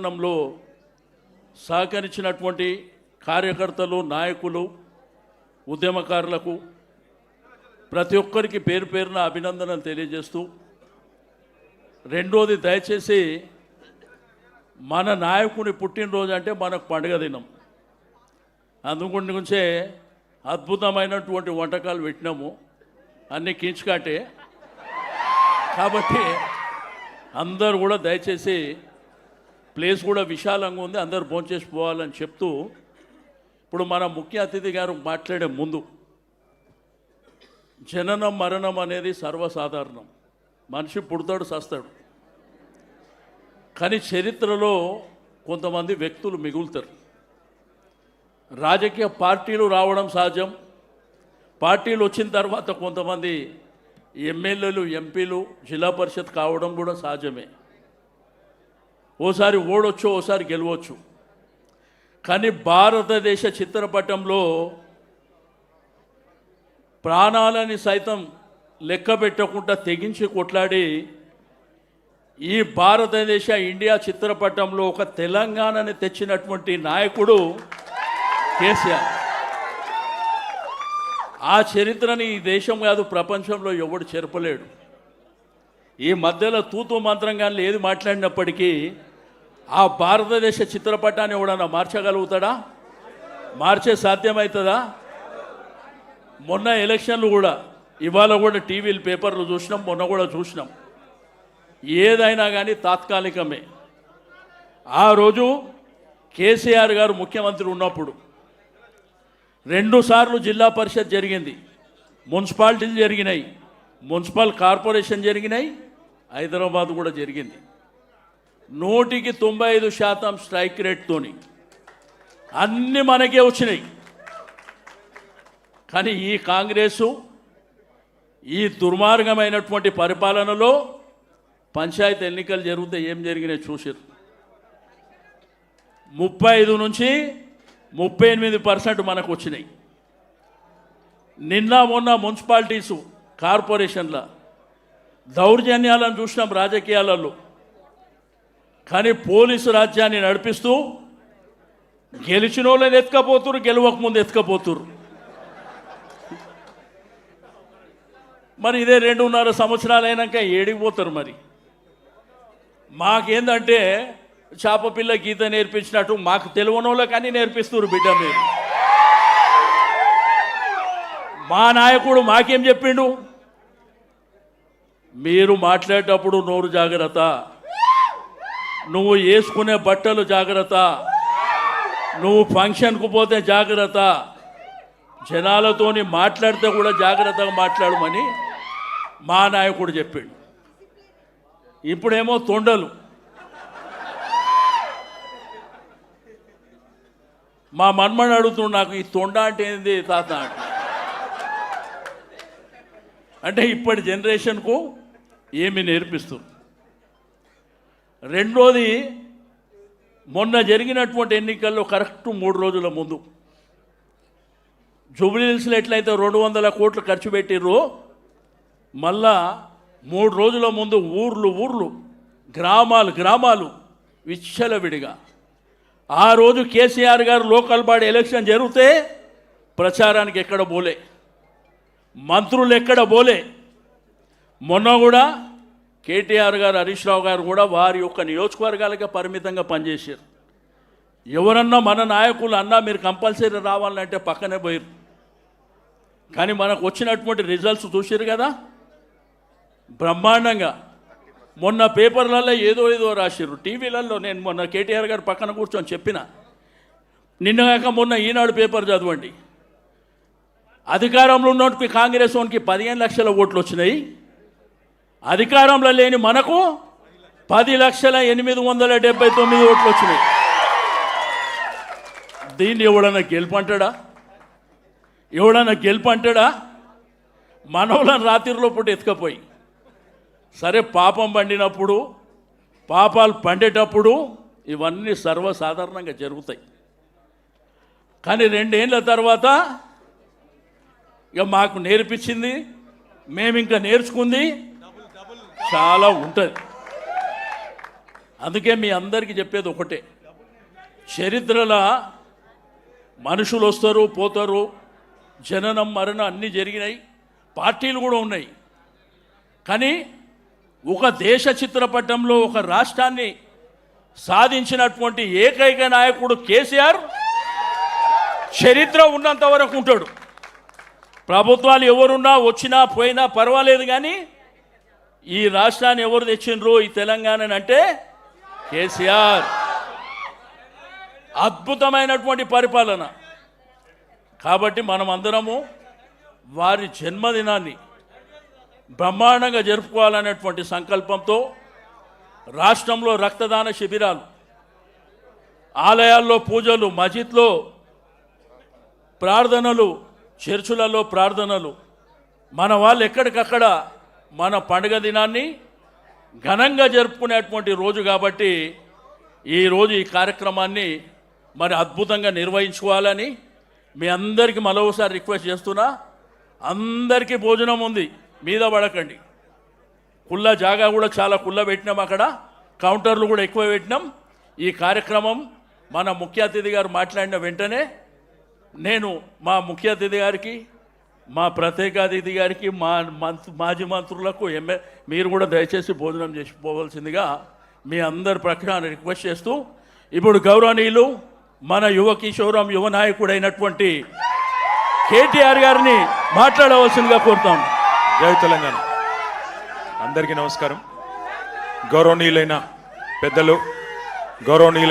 వాతావరణంలో సహకరించినటువంటి కార్యకర్తలు, నాయకులు, ఉద్యమకారులకు ప్రతి ఒక్కరికి పేరు పేరున అభినందనలు తెలియజేస్తూ, రెండోది దయచేసి మన నాయకుని పుట్టినరోజు అంటే మనకు పండుగ దినం. అందుగురించే అద్భుతమైనటువంటి వంటకాలు పెట్టినాము, అన్నీ కించుకాటే. కాబట్టి అందరూ కూడా దయచేసి ప్లేస్ కూడా విశాలంగా ఉంది, అందరూ భోంచేసి పోవాలని చెప్తూ, ఇప్పుడు మన ముఖ్య అతిథి గారు మాట్లాడే ముందు, జననం మరణం అనేది సర్వసాధారణం. మనిషి పుడతాడు, చస్తాడు. కానీ చరిత్రలో కొంతమంది వ్యక్తులు మిగులుతారు. రాజకీయ పార్టీలు రావడం సహజం. పార్టీలు వచ్చిన తర్వాత కొంతమంది ఎమ్మెల్యేలు, ఎంపీలు, జిల్లా పరిషత్ కావడం కూడా సహజమే. ఓసారి ఓడొచ్చు, ఓసారి గెలవచ్చు. కానీ భారతదేశ చిత్రపటంలో ప్రాణాలని సైతం లెక్క పెట్టకుండా తెగించి కొట్లాడి ఈ భారతదేశ ఇండియా చిత్రపటంలో ఒక తెలంగాణని తెచ్చినటువంటి నాయకుడు కేసీఆర్. ఆ చరిత్రని ఈ దేశం కాదు, ప్రపంచంలో ఎవడు చెరపలేడు. ఈ మధ్యలో తూతూ మంత్రంగానే ఏది మాట్లాడినప్పటికీ ఆ భారతదేశ చిత్రపటాన్ని ఎవడన్నా మార్చగలుగుతాడా? మార్చే సాధ్యమవుతుందా? మొన్న ఎలక్షన్లు కూడా, ఇవాళ కూడా టీవీలు, పేపర్లు చూసినాం, మొన్న కూడా చూసినాం. ఏదైనా కానీ తాత్కాలికమే. ఆ రోజు కేసీఆర్ గారు ముఖ్యమంత్రి ఉన్నప్పుడు 2 సార్లు జిల్లా పరిషత్ జరిగింది, మున్సిపాలిటీలు జరిగినాయి, మున్సిపల్ కార్పొరేషన్ జరిగినాయి, హైదరాబాద్ కూడా జరిగింది. 100% స్ట్రైక్ రేట్తోని అన్నీ మనకే వచ్చినాయి. కానీ ఈ కాంగ్రెసు ఈ దుర్మార్గమైనటువంటి పరిపాలనలో పంచాయతీ ఎన్నికలు జరిగితే ఏం జరిగినాయి చూసారు. 35 నుంచి 38% మనకు వచ్చినాయి. నిన్న మొన్న మున్సిపాలిటీసు, కార్పొరేషన్ల దౌర్జన్యాలను చూసినాం రాజకీయాలలో. కానీ పోలీసు రాజ్యాన్ని నడిపిస్తూ గెలిచిన వాళ్ళని ఎత్తుకపోతురు, గెలవకముందు ఎత్తుకపోతురు. మరి ఇదే 2.5 సంవత్సరాలు అయినాక ఏడిపోతారు. మరి మాకేందంటే చేప పిల్ల గీత నేర్పించినట్టు మాకు తెలియనోళ్ళ కానీ నేర్పిస్తున్నారు. బిడ్డ మీరు, మా నాయకుడు మాకేం చెప్పిండు? మీరు మాట్లాడేటప్పుడు నోరు జాగ్రత్త, నువ్వు వేసుకునే బట్టలు జాగ్రత్త, నువ్వు ఫంక్షన్కు పోతే జాగ్రత్త, జనాలతోని మాట్లాడితే కూడా జాగ్రత్తగా మాట్లాడమని మా నాయకుడు చెప్పాడు. ఇప్పుడేమో తొండలు. మా మన్మని అడుగుతున్నాడు, నాకు ఈ తొండ అంటే ఏంది తాత అంటే ఇప్పటి జనరేషన్కు ఏమి నేర్పిస్తుంది. రెండోది, మొన్న జరిగినటువంటి ఎన్నికల్లో కరెక్ట్ 3 రోజుల ముందు జూబ్లీహిల్స్లో ఎట్లయితే 200 కోట్లు ఖర్చు పెట్టిర్రో, మళ్ళా 3 రోజుల ముందు ఊర్లు, గ్రామాలు విచ్చలవిడిగా. ఆ రోజు కేసీఆర్ గారు లోకల్ బాడీ ఎలక్షన్ జరిగితే ప్రచారానికి ఎక్కడ పోలే, మంత్రులు ఎక్కడ పోలే. మొన్న కూడా కేటీఆర్ గారు, హరీష్ రావు గారు కూడా వారి యొక్క నియోజకవర్గాలకే పరిమితంగా పనిచేశారు. ఎవరన్నా మన నాయకులు అన్నా మీరు కంపల్సరీ రావాలంటే పక్కనే పోయారు. కానీ మనకు వచ్చినటువంటి రిజల్ట్స్ చూసారు కదా, బ్రహ్మాండంగా. మొన్న పేపర్లలో ఏదో రాశారు, టీవీలలో. నేను మొన్న కేటీఆర్ గారు పక్కన కూర్చొని చెప్పిన, నిన్నగాక మొన్న ఈనాడు పేపర్ చదవండి. అధికారంలో ఉన్నట్టు కాంగ్రెస్ వానికి 15 లక్షల ఓట్లు వచ్చినాయి, అధికారంలో లేని మనకు 10,879,000 ఓట్లు వచ్చినాయి. దీన్ని ఎవడన్నా గెలుపంటాడా? మనోళ్ళని రాత్రిలో పూట ఎత్తుకపోయి, సరే పాపం పండినప్పుడు, పాపాలు పండేటప్పుడు ఇవన్నీ సర్వసాధారణంగా జరుగుతాయి. కానీ 2 ఏళ్ళ తర్వాత ఇక మాకు నేర్పించింది, మేము ఇంకా నేర్చుకుంది చాలా ఉంటుంది. అందుకే మీ అందరికీ చెప్పేది ఒకటే, చరిత్రలో మనుషులు వస్తారు పోతారు, జననం మరణం అన్నీ జరిగినాయి, పార్టీలు కూడా ఉన్నాయి. కానీ ఒక దేశ చిత్రపటంలో ఒక రాష్ట్రాన్ని సాధించినటువంటి ఏకైక నాయకుడు కేసీఆర్ చరిత్ర ఉన్నంత వరకు ఉంటాడు. ప్రభుత్వాలు ఎవరున్నా వచ్చినా పోయినా పర్వాలేదు, కానీ ఈ రాష్ట్రాన్ని ఎవరు తెచ్చిండ్రు ఈ తెలంగాణని అంటే కేసీఆర్. అద్భుతమైనటువంటి పరిపాలన. కాబట్టి మనం అందరము వారి జన్మదినాన్ని బ్రహ్మాండంగా జరుపుకోవాలనేటువంటి సంకల్పంతో రాష్ట్రంలో రక్తదాన శిబిరాలు, ఆలయాల్లో పూజలు, మసీద్లో ప్రార్థనలు, చర్చులలో ప్రార్థనలు, మన వాళ్ళు ఎక్కడికక్కడ మన పండుగ దినాన్ని ఘనంగా జరుపుకునేటువంటి రోజు. కాబట్టి ఈరోజు ఈ కార్యక్రమాన్ని మరి అద్భుతంగా నిర్వహించుకోవాలని మీ అందరికీ మరోసారి రిక్వెస్ట్ చేస్తున్నా. అందరికీ భోజనం ఉంది, మీద పడకండి. కుల్ల జాగా కూడా చాలా కుల్ల పెట్టినాం, అక్కడ కౌంటర్లు కూడా ఎక్కువ పెట్టినాం. ఈ కార్యక్రమం మన ముఖ్య అతిథి గారు మాట్లాడిన వెంటనే నేను మా ముఖ్య అతిథి గారికి, మా ప్రత్యేక అతిథి గారికి, మాజీ మంత్రులకు మీరు కూడా దయచేసి భోజనం చేసి పోవాల్సిందిగా మీ అందరి ప్రక్కన రిక్వెస్ట్ చేస్తూ, ఇప్పుడు గౌరవనీయులు మన యువ కిషోరం యువ నాయకుడైనటువంటి కేటీఆర్ గారిని మాట్లాడవలసిందిగా కోరుతాం. జై తెలంగాణ. అందరికీ నమస్కారం. గౌరవనీయులైన పెద్దలు, గౌరవనీయులైన